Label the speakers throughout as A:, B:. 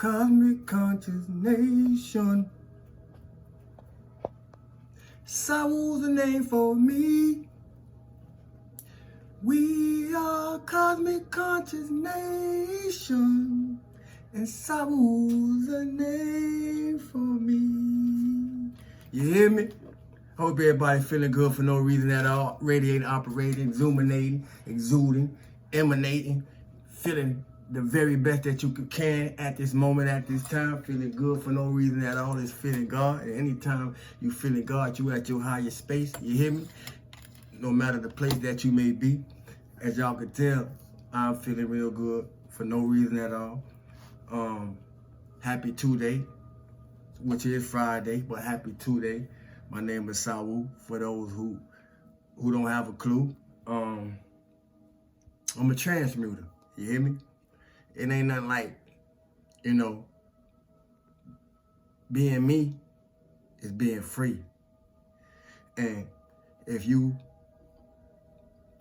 A: cosmic conscious nation. Saul's the name for me. We are cosmic conscious nation, and Saul's the name for me. You hear me? Hope everybody feeling good for no reason at all. Radiating, operating, exuminating, exuding, emanating, feeling the very best that you can at this moment, at this time. Feeling good for no reason at all is feeling God. And anytime you feeling God, you at your highest space. You hear me? No matter the place that you may be. As y'all can tell, I'm feeling real good for no reason at all. Happy Tuesday, which is Friday, but happy Tuesday. My name is Saul, for those who don't have a clue. I'm a transmuter, you hear me? It ain't nothing like, being me is being free. And if you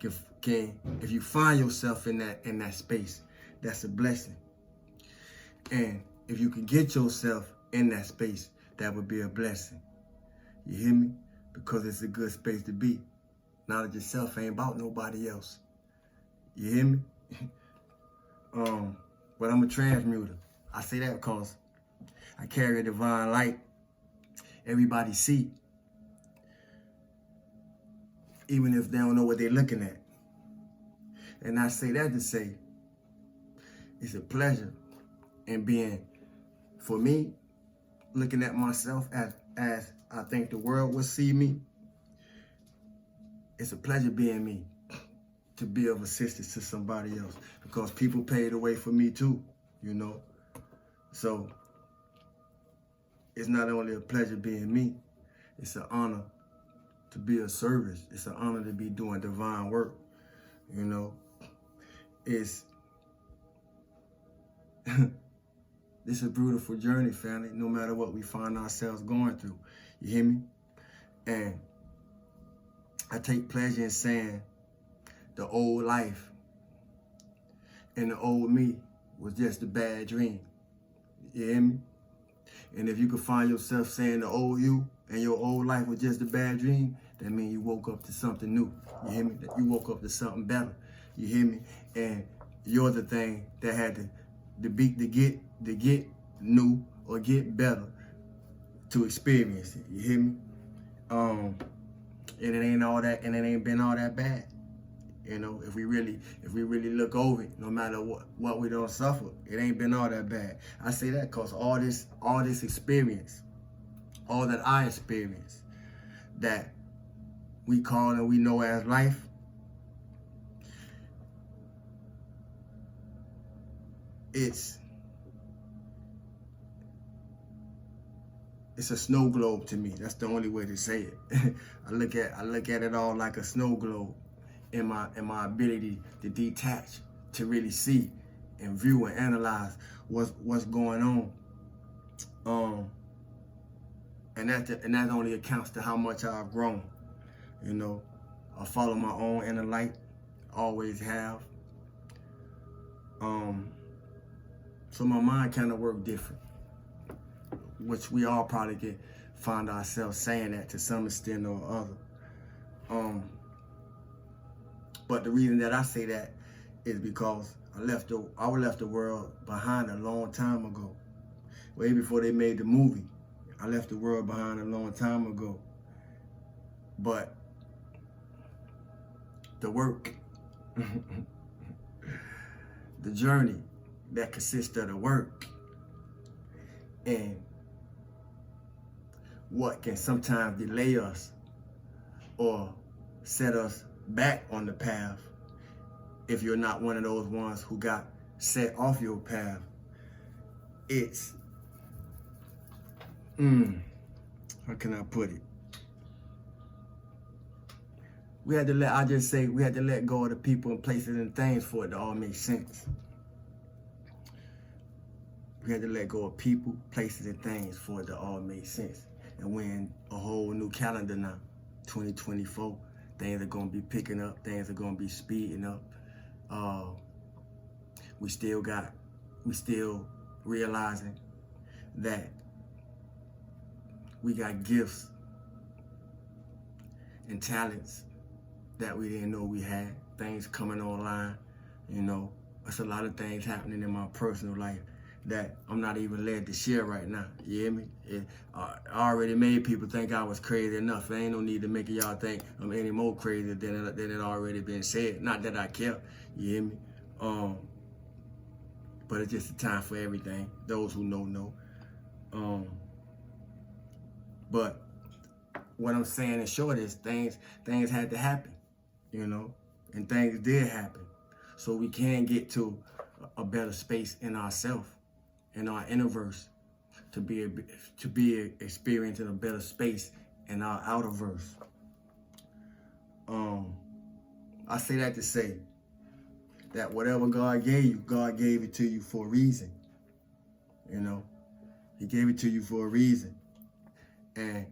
A: if you find yourself in that space, that's a blessing. And if you can get yourself in that space, that would be a blessing. You hear me? Because it's a good space to be. Knowledge itself ain't about nobody else. You hear me? But I'm a transmuter. I say that because I carry a divine light. Everybody see, even if they don't know what they're looking at. And I say that to say, it's a pleasure in being, for me, looking at myself as I think the world will see me. It's a pleasure being me, to be of assistance to somebody else, because people paid the way for me too, So it's not only a pleasure being me, it's an honor to be of service. It's an honor to be doing divine work, It's this is a beautiful journey, family, no matter what we find ourselves going through. You hear me? And I take pleasure in saying the old life and the old me was just a bad dream. You hear me? And if you can find yourself saying the old you and your old life was just a bad dream, that means you woke up to something new. You hear me? That you woke up to something better. You hear me? And you're the thing that had to get new or get better to experience it. You hear me? And it ain't all that, and it ain't been all that bad. If we really look over it, no matter what we don't suffer, it ain't been all that bad. I say that because all this experience, all that I experienced, that we call and we know as life, it's a snow globe to me. That's the only way to say it. I look at it all like a snow globe in my ability to detach, to really see and view and analyze what's going on. And that only accounts to how much I've grown. I follow my own inner light, always have. So my mind kind of work different, which we all probably find ourselves saying that to some extent or other. But the reason that I say that is because I left the world behind a long time ago. Way before they made the movie, I left the world behind a long time ago. But the work, the journey that consists of the work, and what can sometimes delay us or set us back on the path if you're not one of those ones who got set off your path. It's, how can I put it? We had to let go of the people and places and things for it to all make sense. We had to let go of people, places, and things for it to all make sense. And we're in a whole new calendar now, 2024. Things are going to be picking up. Things are going to be speeding up. We still realizing that we got gifts and talents that we didn't know we had, things coming online, you know. There's a lot of things happening in my personal life that I'm not even led to share right now, you hear me? I already made people think I was crazy enough. There ain't no need to make y'all think I'm any more crazy than it already been said. Not that I care, you hear me? But it's just a time for everything. Those who know. But what I'm saying in short is things had to happen, you know, and things did happen. So we can get to a better space in ourselves, in our innerverse, to be experiencing a better space in our outerverse. I say that to say that whatever God gave it to you for a reason. You know, He gave it to you for a reason. And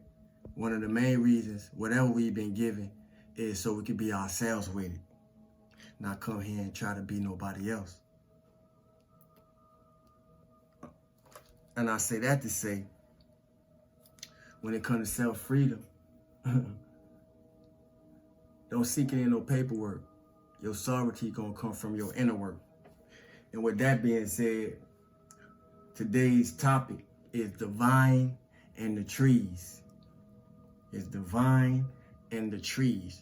A: one of the main reasons, whatever we've been given, is so we can be ourselves with it. Not come here and try to be nobody else. And I say that to say, when it comes to self-freedom, don't seek it in no paperwork. Your sovereignty gonna come from your inner work. And with that being said, today's topic is the vine and the trees. It's the vine and the trees.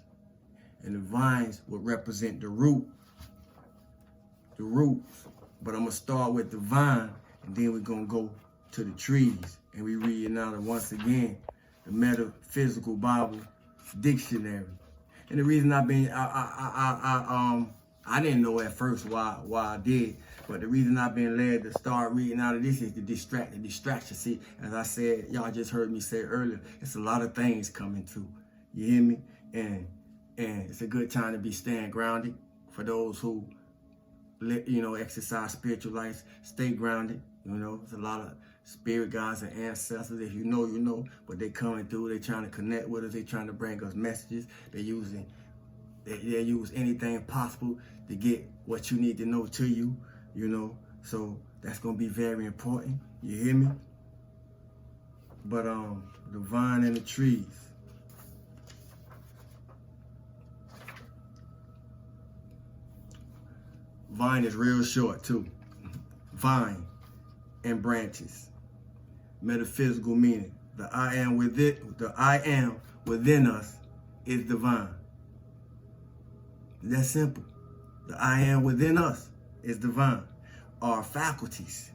A: And the vines will represent the roots. But I'm gonna start with the vine, and then we're gonna go to the trees. And we read now once again the Metaphysical Bible Dictionary. And the reason I didn't know at first why I did, but the reason I've been led to start reading out of this is the distraction. See, as I said, y'all just heard me say earlier, it's a lot of things coming through. You hear me? And it's a good time to be staying grounded. For those who, exercise spiritual life, stay grounded. You know, there's a lot of spirit guides and ancestors. If you know, you know. But they coming through. They trying to connect with us. They trying to bring us messages. They use anything possible to get what you need to know to you. You know, so that's gonna be very important. You hear me? But the vine and the trees. Vine is real short too. Vine and branches. Metaphysical meaning. The I am within us is the vine. That's simple. The I am within us is the vine. Our faculties.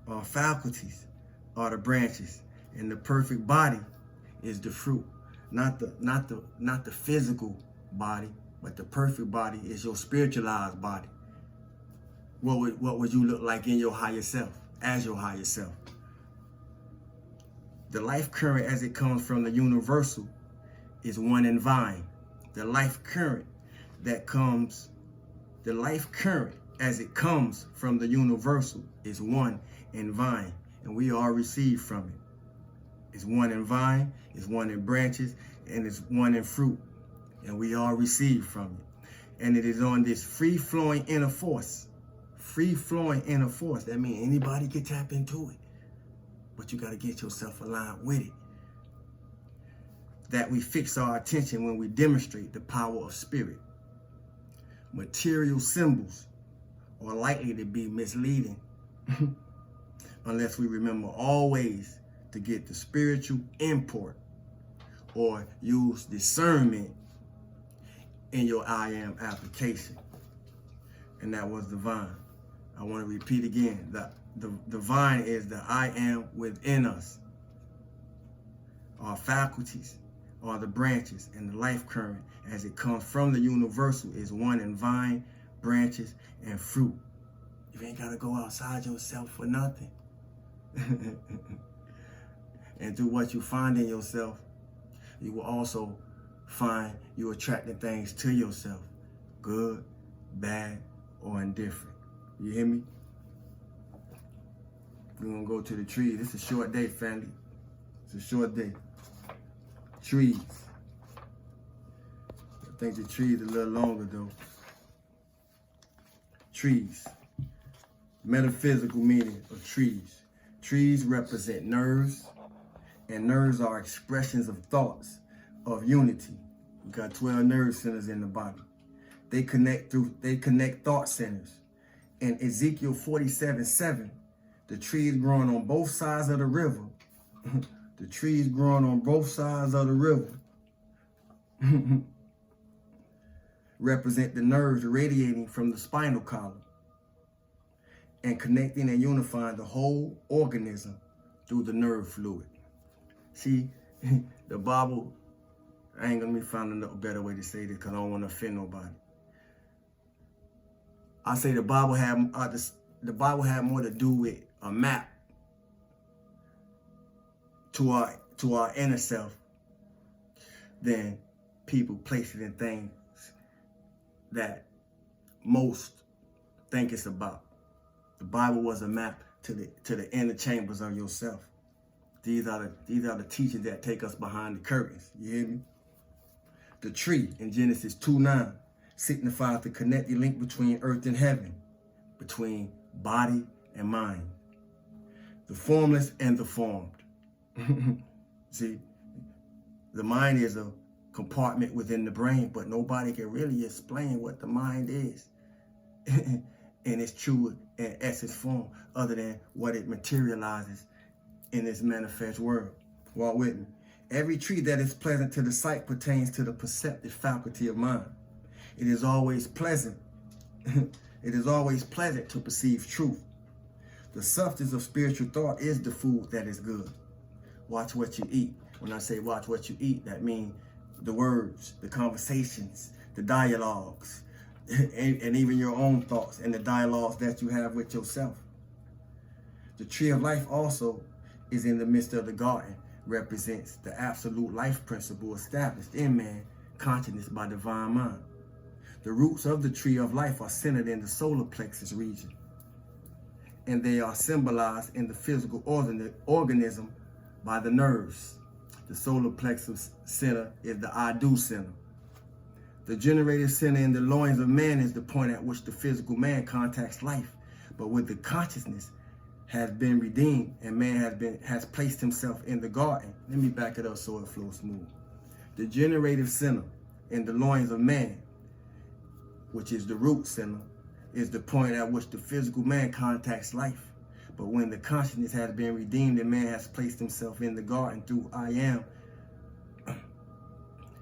A: Our faculties are the branches. And the perfect body is the fruit. Not the physical body. But the perfect body is your spiritualized body. What would you look like in your higher self, as your higher self? The life current as it comes from the universal is one in vine. The life current as it comes from the universal is one in vine. And we all receive from it. It's one in vine, it's one in branches, and it's one in fruit. And we all receive from it. And it is on this free-flowing inner force. Free-flowing inner force. That means anybody can tap into it. But you got to get yourself aligned with it. That we fix our attention when we demonstrate the power of spirit. Material symbols are likely to be misleading unless we remember always to get the spiritual import or use discernment in your I am application. And that was the vine. I want to repeat again. The vine is the I am within us. Our faculties are the branches, and the life current as it comes from the universal is one in vine, branches, and fruit. You ain't got to go outside yourself for nothing. And through what you find in yourself, you will also find you attracting things to yourself, good, bad, or indifferent. You hear me? We're gonna go to the trees. It's a short day, family. It's a short day. Trees. I think the trees are a little longer though. Trees. Metaphysical meaning of trees. Trees represent nerves, and nerves are expressions of thoughts of unity. We got 12 nerve centers in the body. They connect thought centers. In Ezekiel 47:7, the trees growing on both sides of the river, the trees growing on both sides of the river represent the nerves radiating from the spinal column and connecting and unifying the whole organism through the nerve fluid. See, the Bible, I ain't gonna be finding a better way to say this because I don't want to offend nobody. I say the Bible had more to do with a map to our inner self than people, places, and things that most think it's about. The Bible was a map to the inner chambers of yourself. These are the teachings that take us behind the curtains. You hear me? The tree in Genesis 2:9 signifies the connecting link between earth and heaven, between body and mind, the formless and the formed. See, the mind is a compartment within the brain, but nobody can really explain what the mind is in its true and essence form, other than what it materializes in this manifest world. Walk with me. Every tree that is pleasant to the sight pertains to the perceptive faculty of mind. It is always pleasant. It is always pleasant to perceive truth. The substance of spiritual thought is the food that is good. Watch what you eat. When I say watch what you eat, that means the words, the conversations, the dialogues, and even your own thoughts and the dialogues that you have with yourself. The tree of life also is in the midst of the garden, represents the absolute life principle established in man consciousness by divine mind. The roots of the tree of life are centered in the solar plexus region, and they are symbolized in the physical organism by the nerves. The solar plexus center is the I do center. The generative center in the loins of man is the point at which the physical man contacts life, but with the consciousness has been redeemed and man has placed himself in the garden. Let me back it up so it flows smooth. The generative center in the loins of man, which is the root center, is the point at which the physical man contacts life. But when the consciousness has been redeemed and man has placed himself in the garden through I am,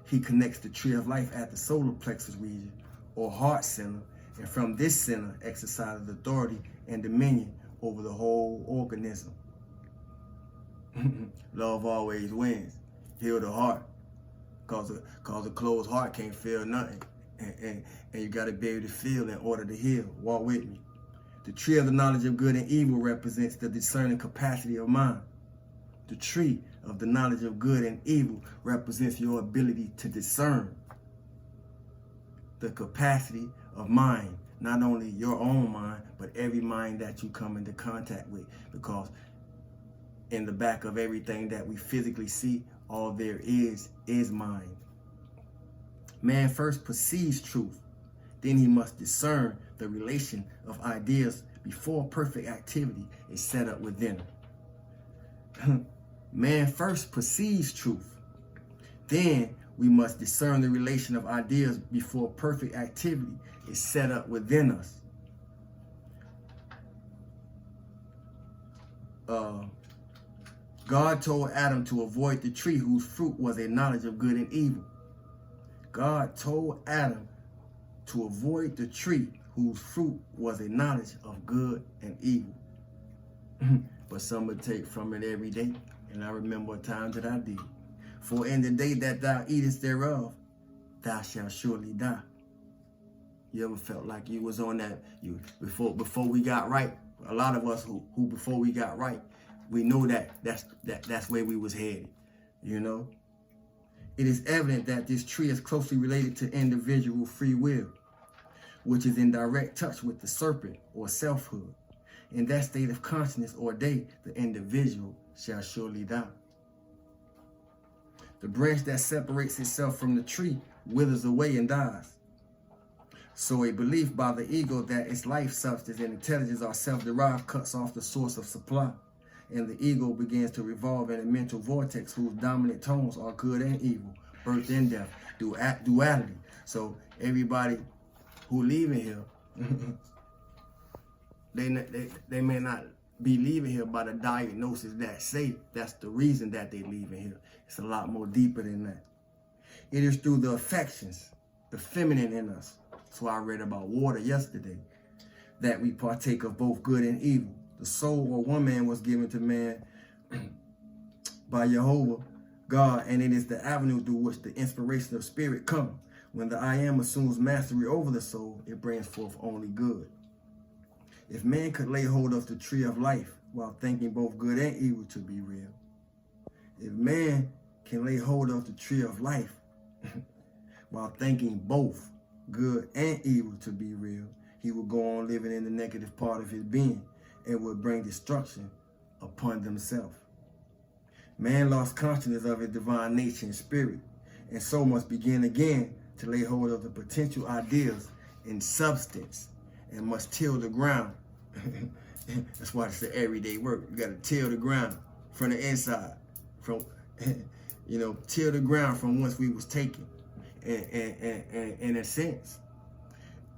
A: he connects the tree of life at the solar plexus region or heart center, and from this center exercises authority and dominion over the whole organism. Love always wins. Heal the heart. Cause a closed heart can't feel nothing. And you gotta be able to feel in order to heal. Walk with me. The tree of the knowledge of good and evil represents the discerning capacity of mind. The tree of the knowledge of good and evil represents your ability to discern. The capacity of mind, not only your own mind, but every mind that you come into contact with. Because in the back of everything that we physically see, all there is mind. Man first perceives truth, then he must discern the relation of ideas before perfect activity is set up within him. Man first perceives truth, then we must discern the relation of ideas before perfect activity is set up within us. God told Adam to avoid the tree whose fruit was a knowledge of good and evil. God told Adam to avoid the tree whose fruit was a knowledge of good and evil. But some would take from it every day, and I remember a time that I did. For in the day that thou eatest thereof, thou shalt surely die. You ever felt like you was on that, before we got right? A lot of us who before we got right, we know that's where we was headed, you know? It is evident that this tree is closely related to individual free will, which is in direct touch with the serpent or selfhood. In that state of consciousness or day, the individual shall surely die. The branch that separates itself from the tree withers away and dies. So a belief by the ego that its life substance and intelligence are self-derived cuts off the source of supply. And the ego begins to revolve in a mental vortex whose dominant tones are good and evil, birth and death, duality. So everybody who leaving here, they may not be leaving here by the diagnosis that say that's the reason that they leaving here. It's a lot more deeper than that. It is through the affections, the feminine in us. So I read about water yesterday, that we partake of both good and evil. The soul or one man was given to man by Jehovah God, and it is the avenue through which the inspiration of spirit comes. When the I am assumes mastery over the soul, it brings forth only good. If man could lay hold of the tree of life while thinking both good and evil to be real, if man can lay hold of the tree of life while thinking both good and evil to be real, he will go on living in the negative part of his being and will bring destruction upon themselves. Man lost consciousness of his divine nature and spirit, and so must begin again to lay hold of the potential ideas in substance, and must till the ground. That's why it's the everyday work. You got to till the ground from the inside, from till the ground from whence we was taken. And in a sense,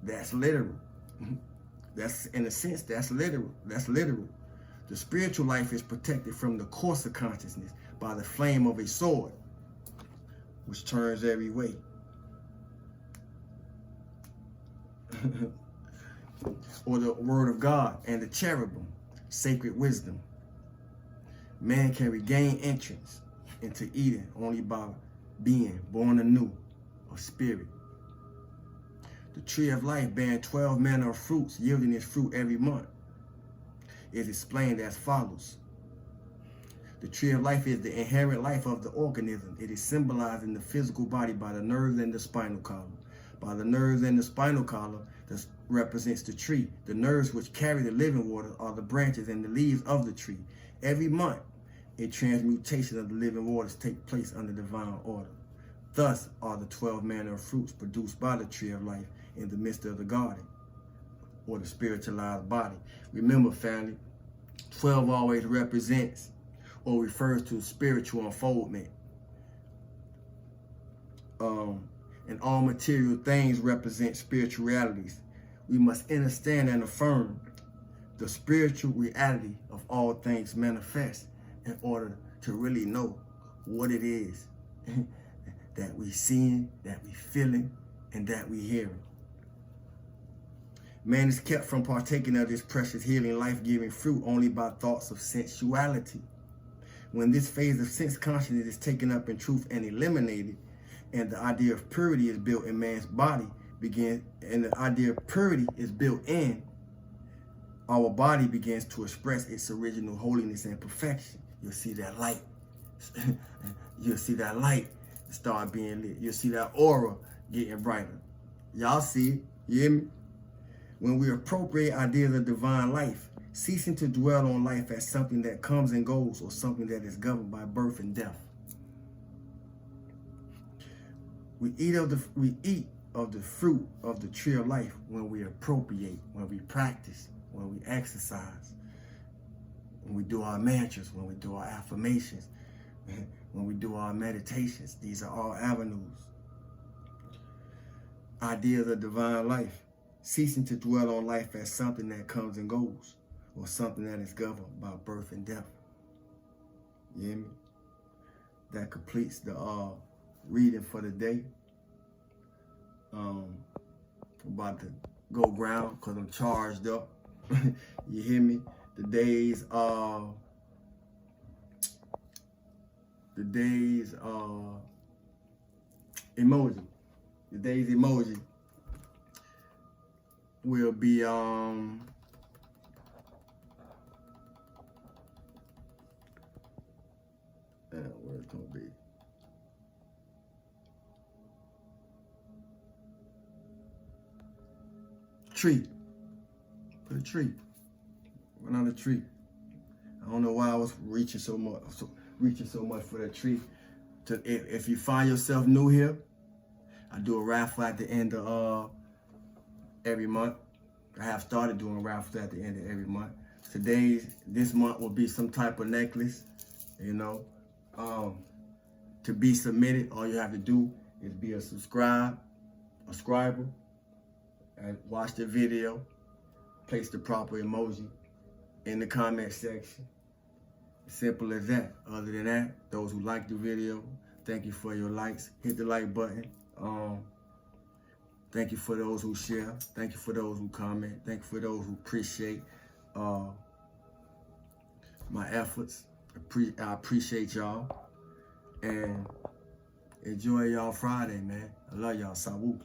A: that's literal. That's in a sense, that's literal. That's literal. The spiritual life is protected from the coarser consciousness by the flame of a sword, which turns every way. Or the word of God and the cherubim, sacred wisdom. Man can regain entrance into Eden only by being born anew of spirit. The tree of life, bearing 12 manner of fruits, yielding its fruit every month, is explained as follows. The tree of life is the inherent life of the organism. It is symbolized in the physical body by the nerves and the spinal column. By the nerves and the spinal column, this represents the tree. The nerves which carry the living water are the branches and the leaves of the tree. Every month, a transmutation of the living waters take place under divine order. Thus are the 12 manner of fruits produced by the tree of life in the midst of the garden, or the spiritualized body. Remember, family, 12 always represents or refers to spiritual unfoldment. And all material things represent spiritualities. We must understand and affirm the spiritual reality of all things manifest in order to really know what it is that we seeing, that we feeling, and that we hearing. Man is kept from partaking of this precious healing, life-giving fruit only by thoughts of sensuality. When this phase of sense consciousness is taken up in truth and eliminated, and the idea of purity is built in man's body, our body begins to express its original holiness and perfection. You'll see that light. You'll see that light start being lit. You'll see that aura getting brighter. Y'all see it? You hear me? When we appropriate ideas of divine life, ceasing to dwell on life as something that comes and goes or something that is governed by birth and death. We eat of the fruit of the tree of life when we appropriate, when we practice, when we exercise, when we do our mantras, when we do our affirmations, when we do our meditations. These are all avenues. Ideas of divine life, ceasing to dwell on life as something that comes and goes, or something that is governed by birth and death. You hear me? That completes the reading for the day. I'm about to go ground because I'm charged up. You hear me? The days emoji. The day's emoji will be where it's gonna be. Tree. Put a tree. Run on a tree. I don't know why I was reaching so much for that tree. If you find yourself new here, I do a raffle at the end of every month. I have started doing raffles at the end of every month. This month will be some type of necklace, you know. To be submitted, all you have to do is be a subscriber, and watch the video, place the proper emoji in the comment section. Simple as that. Other than that, those who like the video, thank you for your likes. Hit the like button. Thank you for those who share. Thank you for those who comment. Thank you for those who appreciate my efforts. I appreciate y'all. And enjoy y'all Friday, man. I love y'all. Salute.